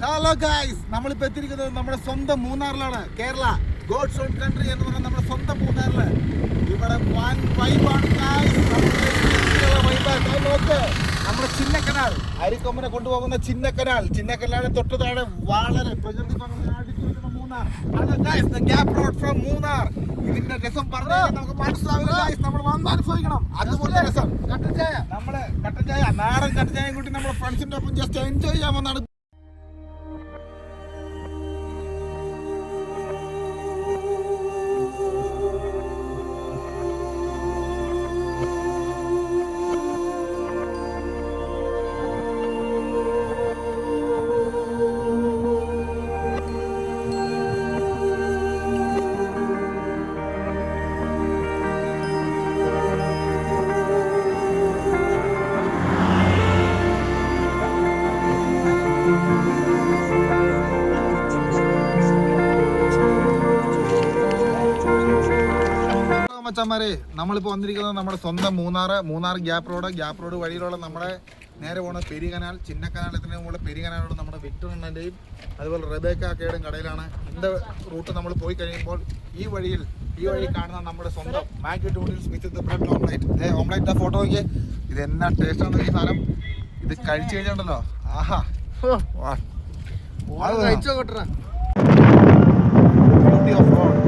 Hello guys, നമ്മളിപ്പോൾ എത്തിയിരിക്കുന്നത് നമ്മുടെ സ്വന്തം മൂന്നാറിലാണ്. കേരള ഗോഡ്സ് ഓൺ കൺട്രി എന്ന് പറഞ്ഞാൽ നമ്മുടെ സ്വന്തം മൂന്നാറില്. ഇവിടെ വൻ വൈബാണ് ഗൈസ്. നോക്ക്, നമ്മുടെ ചിന്നക്കനാൽ, അരിക്കൊമ്പനെ കൊണ്ടുപോകുന്ന ചിന്നക്കനാലിന് തൊട്ട് താഴെ വളരെ പ്രകൃതി ഭംഗിക്കുന്ന Munnar. Hello guys, the gap road from Munnar. ഇതിന്റെ രസം പറഞ്ഞാൽ നമുക്ക് മനസ്സിലാവില്ല ഗൈസ്, നമ്മൾ വന്ന് അനുഭവിക്കണം. അതുപോലെ രസം നമ്മള് കട്ടൻ ചായ, നാടൻ കട്ടൻ ചായ കൂട്ടി നമ്മുടെ ഫ്രണ്ട്സിന്റെ ഒപ്പം ജസ്റ്റ് എൻജോയ് ചെയ്യാമെന്നാണ്. മച്ചാന്മാരെ, നമ്മളിപ്പോൾ വന്നിരിക്കുന്നത് നമ്മുടെ സ്വന്തം മൂന്നാർ ഗ്യാപ് റോഡ് വഴിയിലുള്ള നമ്മുടെ നേരെ പോകുന്ന പെരികനാൽ, ചിന്നക്കനാലത്തിന് മുകളിൽ പെരികനാലോട് നമ്മുടെ വിക്ടർ അണ്ണൻ്റെയും അതുപോലെ റബേക്ക അക്കയുടെയും കടയിലാണ്. ഇതിൻ്റെ റൂട്ട് നമ്മൾ പോയി കഴിയുമ്പോൾ ഈ വഴി കാണുന്ന നമ്മുടെ സ്വന്തം Maggi noodles with bread omelette. Omelette photo നോക്കിയേ, ഇത് എന്നാ ടേസ്റ്റാണ് ഈ സാധനം. ഇത് കഴിച്ചു കഴിഞ്ഞുണ്ടല്ലോ, ആഹാ, ബ്യൂട്ടി ഓഫ് ഗോഡ്.